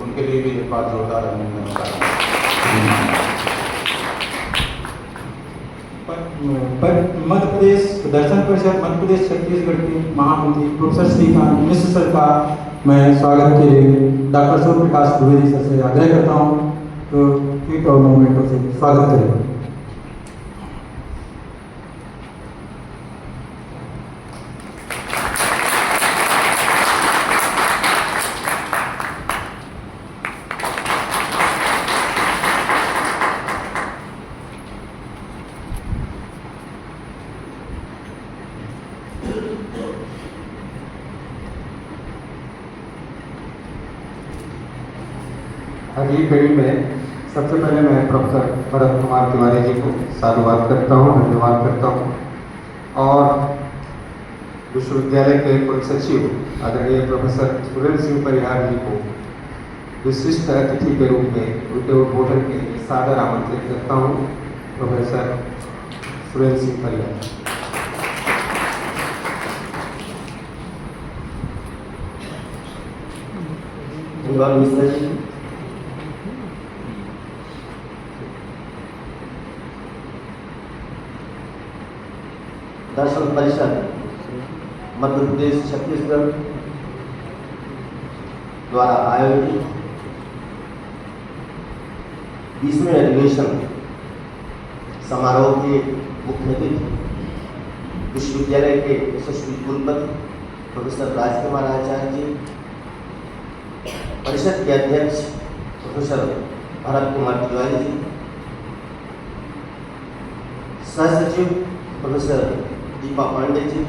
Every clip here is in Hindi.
उनके लिए भी एक बार जोरदार अभिनंदन। मध्य प्रदेश दर्शन परिषद मध्य प्रदेश छत्तीसगढ़ के महामंत्री प्रोफेसर श्रीकांत मिश्र सर का मैं स्वागत के लिए डॉक्टर सूर्य प्रकाश द्विवेदी सर से आग्रह करता हूँ तो फीट और मोमेंटों से स्वागत करें। अगली कड़ी में सबसे पहले मैं प्रोफेसर भरत कुमार तिवारी जी को साधुवाद करता हूँ, धन्यवाद करता हूँ और विश्वविद्यालय के कुल सचिव आदरणीय प्रोफेसर सुरेंद्र सिंह परिहार जी को विशिष्ट अतिथि के रूप में उनके उद्बोधन के लिए सादर आमंत्रित करता हूँ। प्रोफेसर सुरेंद्र सिंह परिहार। धन्यवाद मिश्रा जी। दर्शन परिषद मध्य प्रदेश छत्तीसगढ़ द्वारा आयोजित 20वें अधिवेशन समारोह के मुख्य अतिथि विश्वविद्यालय के यशस्वी कुलपति प्रोफेसर राजकुमार आचार्य जी, परिषद के अध्यक्ष प्रोफेसर भरत कुमार तिवारी जी, सह सचिव प्रोफेसर दीपा पांडे जी,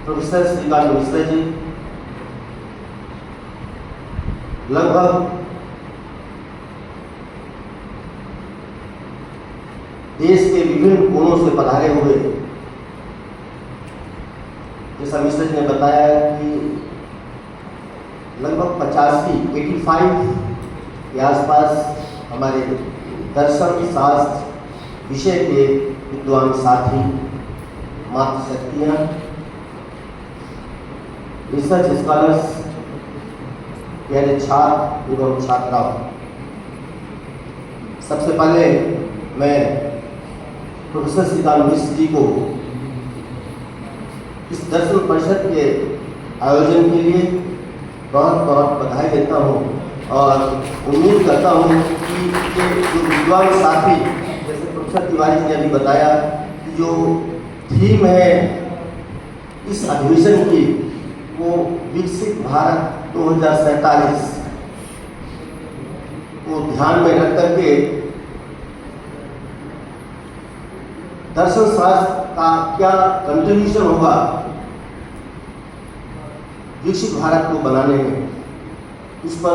प्रोफेसर श्रीकांत मिश्रा जी, लगभग देश के विभिन्न कोणों से पधारे हुए, जैसा मिश्रा जी ने बताया कि लगभग 85 के आसपास हमारे दर्शन शास्त्र विषय के विद्वान साथी, मातृशक्तियाँ, रिसर्च स्कॉलर्स, प्यारे छात्र एवं छात्राओं, सबसे पहले मैं प्रोफेसर श्रीकांत मिश्र जी को इस दर्शन परिषद के आयोजन के लिए बहुत बहुत बधाई देता हूँ और उम्मीद करता हूँ कि जो विद्वान साथी जैसे प्रोफेसर तिवारी जी ने अभी बताया कि जो थीम है इस अधिवेशन की वो विकसित भारत 2047 को ध्यान में रख करके दर्शन शास्त्र का क्या कंट्रीब्यूशन होगा विकसित भारत को बनाने में, उस पर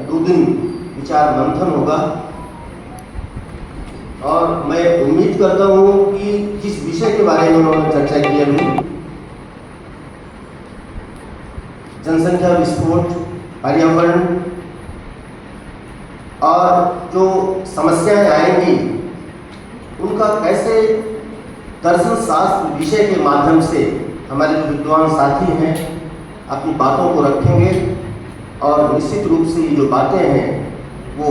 2 दिन विचार मंथन होगा। और मैं उम्मीद करता हूँ कि जिस विषय के बारे में उन्होंने चर्चा की अभी, जनसंख्या विस्फोट, पर्यावरण और जो समस्याएं आएंगी उनका कैसे दर्शन शास्त्र विषय के माध्यम से हमारे जो विद्वान साथी हैं अपनी बातों को रखेंगे और निश्चित रूप से ये जो बातें हैं वो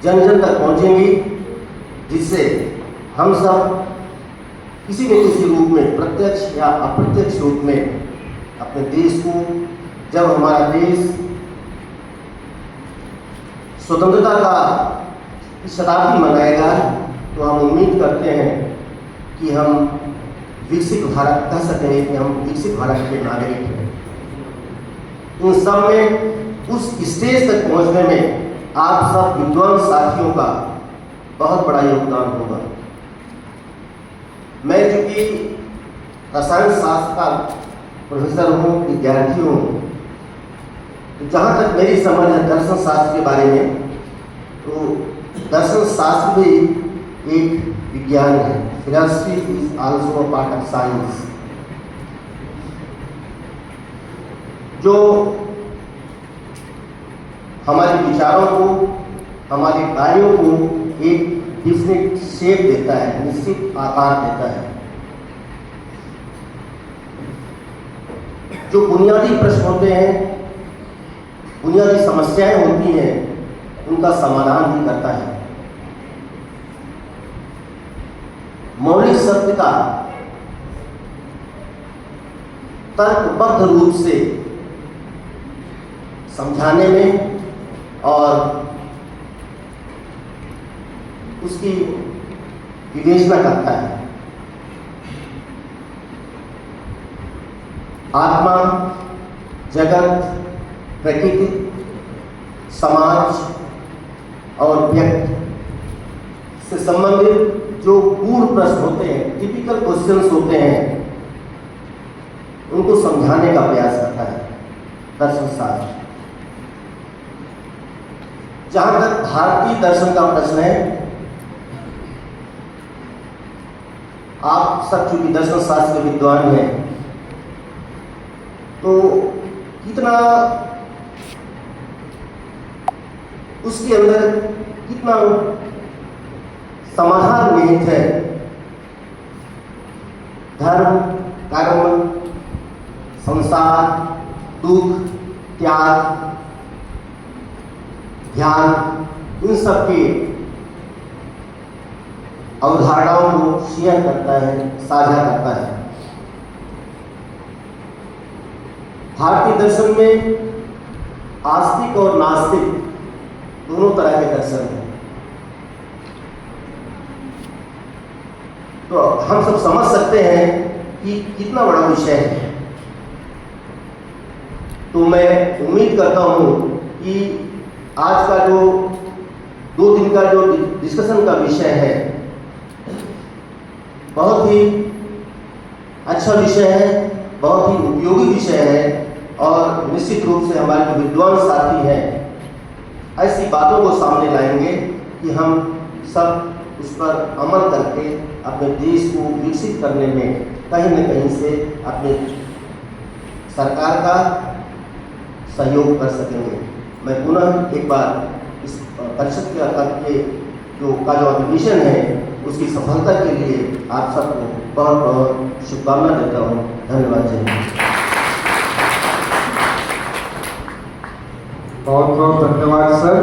जन जन तक पहुंचेंगी, जिससे हम सब किसी न किसी रूप में प्रत्यक्ष या अप्रत्यक्ष रूप में अपने देश को, जब हमारा देश स्वतंत्रता का शताब्दी मनाएगा तो हम उम्मीद करते हैं कि हम विकसित भारत कह सकें कि हम विकसित भारत के नागरिक हैं। इन सब में उस स्टेज तक पहुंचने में आप सब विद्वान साथियों का बहुत बड़ा योगदान होगा। मैं चूंकि रसायन शास्त्र का प्रोफेसर हूँ, विद्यार्थी हूँ, तो जहाँ तक मेरी समझ है दर्शन शास्त्र के बारे में, तो दर्शन शास्त्र भी एक विज्ञान है। Philosophy is also a part of science. जो हमारे विचारों को, हमारे कार्यों को एक डिफरेंट शेप देता है, निश्चित आकार देता है। जो बुनियादी प्रश्न होते हैं, बुनियादी समस्याएं होती हैं, उनका समाधान भी करता है। मौलिक सत्य का तर्कबद्ध रूप से समझाने में और उसकी विवेचना करता है। आत्मा, जगत, प्रकृति, समाज और व्यक्ति से संबंधित जो गूढ़ प्रश्न होते हैं, टिपिकल क्वेश्चंस होते हैं, उनको समझाने का प्रयास करता है दर्शन शास्त्र। जहां तक भारतीय दर्शन का प्रश्न है, आप सब चूंकि दर्शन शास्त्र के विद्वान हैं, तो कितना उसके अंदर कितना समाधान निहित है। धर्म, कर्म, संसार, दुख, त्याग, ध्यान, इन सब की अवधारणाओं को शेयर करता है, साझा करता है। भारतीय दर्शन में आस्तिक और नास्तिक दोनों तरह के दर्शन हैं। तो हम सब समझ सकते हैं कि कितना बड़ा विषय है। तो मैं उम्मीद करता हूं कि आज का जो 2 दिन का जो डिस्कशन का विषय है, बहुत ही अच्छा विषय है, बहुत ही उपयोगी विषय है, और निश्चित रूप से हमारे जो विद्वान साथी हैं ऐसी बातों को सामने लाएंगे कि हम सब उस पर अमल करके अपने देश को विकसित करने में कहीं न कहीं से अपने सरकार का सहयोग कर सकेंगे। मैं पुनः एक बार इस परिषद के जो अधिवेशन है, उसकी सफलता के लिए आप सबको बहुत बहुत शुभकामना देता हूँ। धन्यवाद। जय हिंद। बहुत बहुत धन्यवाद सर।